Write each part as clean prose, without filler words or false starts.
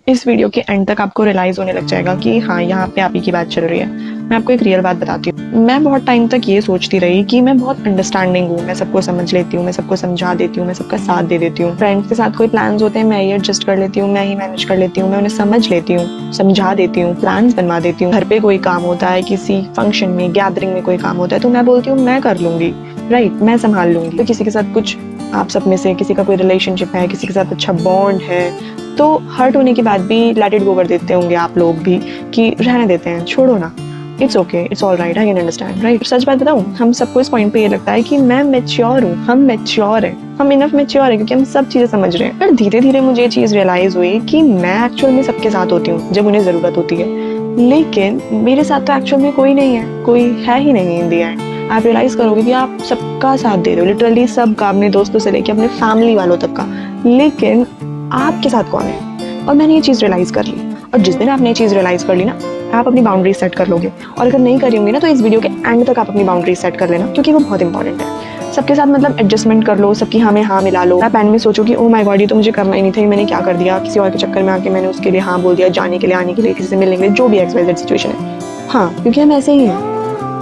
इस वीडियो के एंड तक आपको रियलाइज होने लग जाएगा कि हाँ, यहाँ पे आप ही की बात चल रही है। मैं आपको एक रियल बात बताती हूँ। मैं बहुत टाइम तक ये सोचती रही कि मैं बहुत अंडरस्टैंडिंग हूँ, मैं सबको समझ लेती हूँ, मैं सबको समझा देती हूँ, मैं सबका साथ दे देती हूँ। फ्रेंड्स के साथ कोई प्लान्स होते हैं, मैं ही एडजस्ट कर लेती हूँ, मैं ही मैनेज कर लेती हूँ, मैं उन्हें समझ लेती हूँ, समझा देती हूँ, प्लान्स बनवा देती हूँ। घर पे कोई काम होता है, किसी फंक्शन में, गैदरिंग में कोई काम होता है, तो मैं बोलती हूँ मैं कर लूंगी, राइट, मैं संभाल लूंगी। तो किसी के साथ कुछ, आप सब में से किसी का कोई रिलेशनशिप है, किसी के साथ अच्छा बॉन्ड है, तो हर्ट होने के बाद भी लेट इट गो कर देते होंगे आप लोग भी कि रहने देते हैं, छोड़ो ना, it's okay, it's all right, I can understand, right. सच बात बताऊं, हम सबको इस पॉइंट पे ये लगता है कि मैं मैच्योर हूँ, हम मैच्योर हैं, हम इनफ मैच्योर है क्योंकि हम सब चीजें समझ रहे हैं। पर धीरे धीरे मुझे ये चीज रियलाइज हुई कि मैं एक्चुअल में सबके साथ होती हूँ जब उन्हें जरूरत होती है, लेकिन मेरे साथ तो एक्चुअल में कोई नहीं है, कोई है ही नहीं इन दी एंड। आप रियलाइज करोगे कि आप सबका साथ दे रहे हो, लिटरली सबका, अपने दोस्तों से लेके अपने फैमिली वालों तक का, लेकिन आपके साथ कौन है? और मैंने ये चीज़ रियलाइज़ कर ली। और जिस दिन आपने ये चीज़ रियलाइज़ कर ली ना, आप अपनी बाउंड्री सेट कर लोगे। और अगर नहीं करी होंगी ना, तो इस वीडियो के एंड तक आप अपनी बाउंड्री सेट कर लेना, क्योंकि वो बहुत इंपॉर्टेंट है। सबके साथ मतलब एडजस्टमेंट कर लो, सबकी हाँ में हाँ मिला लो। आप एंड में सोचो कि ओ माय गॉड, ये तो मुझे करना ही नहीं था, मैंने क्या कर दिया, किसी और के चक्कर में आके मैंने उसके लिए हाँ बोल दिया, जाने के लिए, आने के लिए, किसी से मिलने के लिए, जो भी एक्सवाइजेड सिचुएशन है। हाँ, क्योंकि हम ऐसे ही हैं,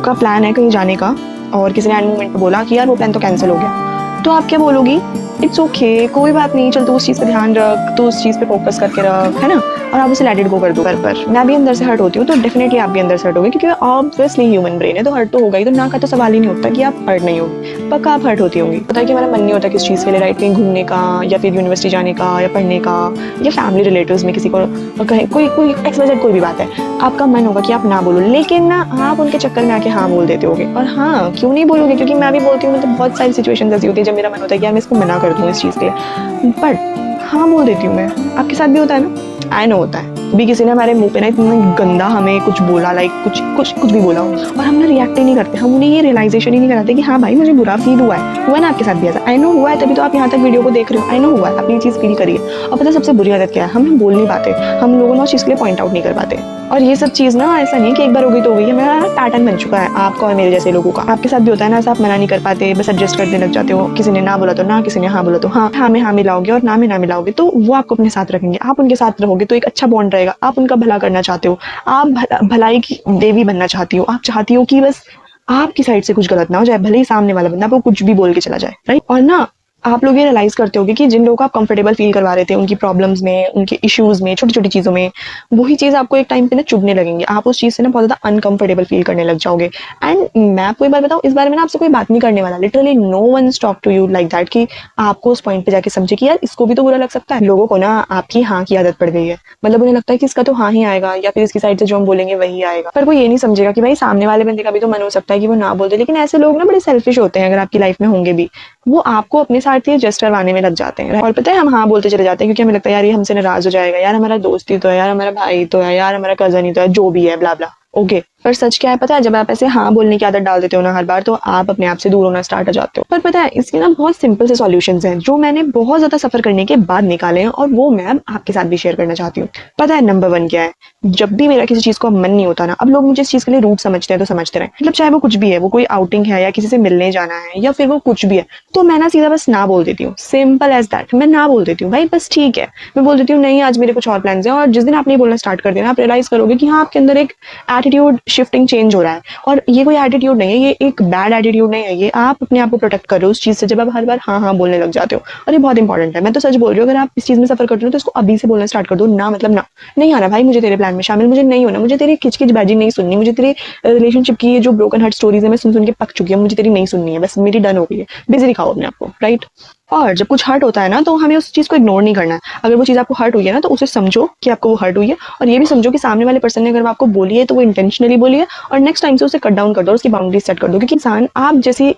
का प्लान है कहीं जाने का और किसी ने एंड मोमेंट पे बोला कि यार वो प्लान तो कैंसिल हो गया, तो आप क्या बोलोगी? इट्स ओके, कोई बात नहीं, चल तू उस चीज़ पे ध्यान रख, तू उस चीज़ पे फोकस करके रख, है ना, और आप उसे लेट इट गो कर दो। पर मैं भी अंदर से हर्ट होती हूँ, तो डेफिनेटली आप भी अंदर से हर्ट होगी, क्योंकि ऑब्वियसली ह्यूमन ब्रेन है, तो हर्ट तो होगा ही। तो ना का तो सवाल ही नहीं होता कि आप हर्ट नहीं होगी, पक्का आप हर्ट होती होंगी। पता है कि हमारा मन नहीं होता किस चीज़ के लिए, राइट, कहीं घूमने का या फिर यूनिवर्सिटी जाने का या पढ़ने का या फैमिली रिलेटिव्स में किसी को कहीं कोई एक्सवाइजेड कोई भी बात है, आपका मन होगा कि आप ना बोलो, लेकिन ना आप उनके चक्कर में आके हाँ बोल देते होगे। और हाँ, क्यों नहीं बोलोगे? क्योंकि मैं भी बोलती हूँ, मतलब बहुत सारी सिचुएशंस ऐसी होती है जब मेरा मन होता है कि यार मैं इसको मना कर दूँ इस चीज़ के लिए, बट हाँ बोल देती हूँ मैं। आपके साथ भी होता है ना? आई नो होता है। भी किसी ने हमारे मुंह पे ना इतना गंदा हमें कुछ बोला, लाइक कुछ भी बोला हो, और हम ना रिएक्ट ही नहीं करते, हम उन्हें ये रियलाइजेशन ही नहीं कराते कि हाँ भाई मुझे बुरा फील हुआ है ना आपके साथ भी ऐसा। आई नो हुआ है, तभी तो आप यहाँ तक वीडियो को देख रहे हो। आई नो हुआ है, आपने ये चीज़ फील करी है। और पता है सबसे बुरी आदत क्या है? हम बोल नहीं पाते, हम लोगों ने उस चीज़ के लिए पॉइंट आउट नहीं कर पाते। और ये सब चीज़ ना ऐसा नहीं कि एक बार हो गई तो हो गई, मेरा पैटर्न बन चुका है आपका और मेरे जैसे लोगों का। आपके साथ भी होता है ना, ऐसा आप मना नहीं कर पाते, बस एडजस्ट करने लग जाते हो। किसी ने ना बोला तो ना, किसी ने हाँ बोला तो हाँ, हाँ में हाँ मिलाओगे और ना में ना मिलाओगे, तो वो आपको अपने साथ रखेंगे, आप उनके साथ रहोगे तो एक अच्छा बॉन्ड रहेगा। आप उनका भला करना चाहते हो, आप भलाई की देवी बनना चाहती हो, आप चाहती हो कि बस आपकी साइड से कुछ गलत ना हो जाए, भले ही सामने वाला बंदा आपको कुछ भी बोल के चला जाए, राइट। और ना आप लोग ये रियलाइज करते होगे कि जिन लोगों को आप कंफर्टेबल फील करवा रहे थे उनकी प्रॉब्लम्स में, उनके इश्यूज में, छोटी छोटी चीज़ों में, वही चीज़ आपको एक टाइम पे ना चुभने लगेंगे। आप उस चीज़ से ना बहुत ज़्यादा अनकंफर्टेबल फील करने लग जाओगे। एंड मैं आपको एक बार बताऊँ, इस बारे में ना आपसे कोई बात नहीं करने वाला, literally no one talk to you like that, कि आपको उस पॉइंट पे जाके समझे कि यार इसको भी तो बुरा लग सकता है। लोगों को ना आपकी हाँ की आदत पड़ गई है, मतलब उन्हें लगता है कि इसका तो हाँ ही आएगा, या फिर इसकी साइड से जो हम बोलेंगे वही आएगा। पर वो ये नहीं समझेगा कि भाई सामने वाले बंदे का भी तो मन हो सकता है कि वो ना बोल दे। लेकिन ऐसे लोग ना बड़े सेल्फिश होते हैं, अगर आपकी लाइफ में होंगे भी, वो आपको अपने साथ ही एडजस्ट करवाने में लग जाते हैं। और पता है हम हाँ बोलते चले जाते हैं क्योंकि हमें लगता है यार ये हमसे नाराज हो जाएगा, यार हमारा दोस्त ही तो है, यार हमारा भाई तो है, यार हमारा कजन ही तो है, जो भी है, ब्ला ब्ला, ओके। पर सच क्या है पता है? जब आप ऐसे हाँ बोलने की आदत डाल देते हो ना हर बार, तो आप अपने आप से दूर होना स्टार्ट हो जाते हो। पर पता है इसके ना बहुत सिंपल से सॉल्यूशंस हैं जो मैंने बहुत ज्यादा सफर करने के बाद निकाले हैं, और वो मैं आपके साथ भी शेयर करना चाहती हूँ। पता है नंबर 1 क्या है? जब भी मेरा किसी चीज को मन नहीं होता ना, अब लोग मुझे इस चीज के लिए रूट समझते हैं तो समझते रहे, मतलब चाहे वो कुछ भी है, वो कोई आउटिंग है या किसी से मिलने जाना है या फिर वो कुछ भी है, तो मैं ना सीधा बस ना बोल देती हूँ, सिंपल एज दैट। मैं ना बोल देती हूँ भाई, बस ठीक है, मैं बोल देती हूँ नहीं आज मेरे कुछ और प्लान्स हैं। और जिस दिन आप नहीं बोलना स्टार्ट कर देना, आप रियलाइज करोगे कि हाँ आपके अंदर एक एटीट्यूड शिफ्टिंग चेंज हो रहा है। और ये कोई एटीट्यूड नहीं है, ये एक बैड एटीट्यूड नहीं है, ये आप अपने आप को प्रोटेक्ट कर रहे हो उस चीज से, जब आप हर बार हाँ हाँ बोलने लग जाते हो। और ये बहुत इंपॉर्टेंट है, मैं तो सच बोल रही हूँ, अगर आप इस चीज में सफर करते हो तो इसको अभी से बोलना स्टार्ट कर दो। ना मतलब ना, नहीं आना भाई मुझे तेरे प्लान में शामिल, मुझे नहीं होना, मुझे तेरी खिचखिच बाजी नहीं सुननी, मुझे तेरी रिलेशनशिप की ये जो ब्रोकन हार्ट स्टोरीज है मैं सुन के पक चुकी है, मुझे तेरी नहीं सुननी है, बस मेरी डन हो गई है, बिजी दिखाओ अपने आपको, राइट। और जब कुछ हर्ट होता है ना, तो हमें उस चीज को इग्नोर नहीं करना है। अगर वो चीज आपको हर्ट हुई है ना, तो उसे समझो कि आपको वो हर्ट हुई है, और ये भी समझो कि सामने वाले पर्सन ने अगर आपको बोली है तो वो इंटेंशनली बोली है, और नेक्स्ट टाइम से उसे कट डाउन कर दो, उसकी बाउंड्री सेट कर दो। क्योंकि इंसान आप जैसी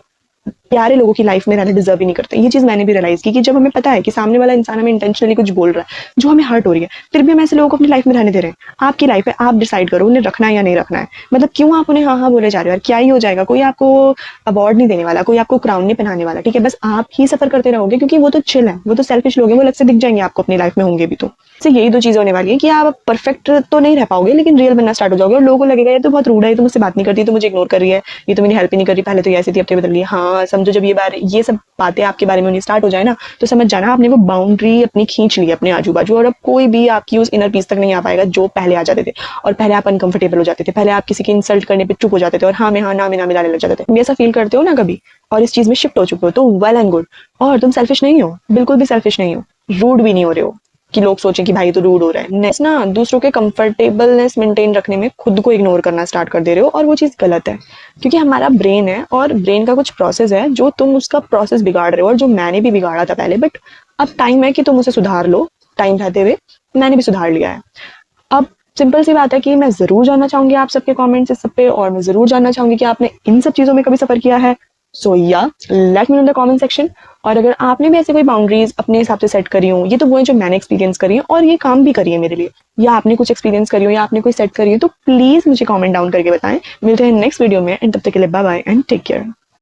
प्यारे लोगों की लाइफ में रहना डिजर्व ही नहीं करते। ये चीज मैंने भी रियलाइज की कि जब हमें पता है कि सामने वाला इंसान हमें इंटेंशनली कुछ बोल रहा है जो हमें हर्ट हो रही है, फिर भी हम ऐसे लोगों को अपनी लाइफ में रहने दे रहे हैं। आपकी लाइफ है, आप डिसाइड करो उन्हें रखना है या नहीं रखना है। मतलब क्यों आप उन्हें हाँ हाँ बोले जा रहे हो यार, क्या ही हो जाएगा, कोई आपको अवार्ड नहीं देने वाला, कोई आपको क्राउन नहीं पहनाने वाला, ठीक है, बस आप ही सफर करते रहोगे, क्योंकि वो तो चिल है, वो तो सेल्फिश लोग हैं, वो अलग से दिख जाएंगे आपको अपनी लाइफ में होंगे भी। तो यही 2 चीजें होने वाली है कि आप परफेक्ट तो नहीं रह पाओगे, लेकिन रियल बनना स्टार्ट हो जाओगे, और लोगों को लगेगा ये तो बहुत रूड है, ये तो मुझसे बात नहीं करती, तो मुझे इग्नोर कर रही है, ये तो मेरी हेल्प ही नहीं कर रही, पहले तो ऐसी थी अब तो बदल रही है। हाँ समझो जब ये सब बातें आपके बारे में होनी स्टार्ट हो जाए ना, तो समझ जाना आपने वो बाउंड्री अपनी खींच ली अपने आजू बाजू, और अब कोई भी आपकी उस इनर पीस तक नहीं आ पाएगा जो पहले आ जाते थे। और पहले आप अनकंफर्टेबल हो जाते थे, पहले आप किसी की इंसल्ट करने पे चुप हो जाते थे और हाँ में हाँ ना में ना मिलाने लग जाते थे। तुम ऐसा फील करते हो ना कभी और इस चीज में शिफ्ट हो चुके हो तो वेल एंड गुड। और तुम सेल्फिश नहीं हो, बिल्कुल भी सेल्फिश नहीं हो, रूड भी नहीं हो रहे हो कि लोग सोचें कि भाई तो रूड हो रहा है। नेक्स्ट ना, दूसरों के कंफर्टेबलनेस मेंटेन रखने में खुद को इग्नोर करना स्टार्ट कर दे रहे हो, और वो चीज़ गलत है। क्योंकि हमारा ब्रेन है और ब्रेन का कुछ प्रोसेस है जो तुम उसका प्रोसेस बिगाड़ रहे हो, और जो मैंने भी बिगाड़ा था पहले, बट अब टाइम है कि तुम उसे सुधार लो। टाइम रहते हुए मैंने भी सुधार लिया है। अब सिंपल सी बात है कि मैं ज़रूर जानना चाहूँगी आप सबके कमेंट्स इस सब पे, और मैं ज़रूर जानना चाहूँगी कि आपने इन सब चीज़ों में कभी सफ़र किया है। सो या let me know in the comment section. और अगर आपने भी ऐसे कोई बाउंड्रीज अपने हिसाब से सेट करी हो, ये तो वो है जो मैंने एक्सपीरियंस करी है और ये काम भी करी है मेरे लिए, या आपने कुछ एक्सपीरियंस करी हो या आपने कोई सेट करी हो, तो प्लीज़ मुझे कमेंट डाउन करके बताएं। मिलते हैं नेक्स्ट वीडियो में, एंड तब तक के लिए bye bye and take care.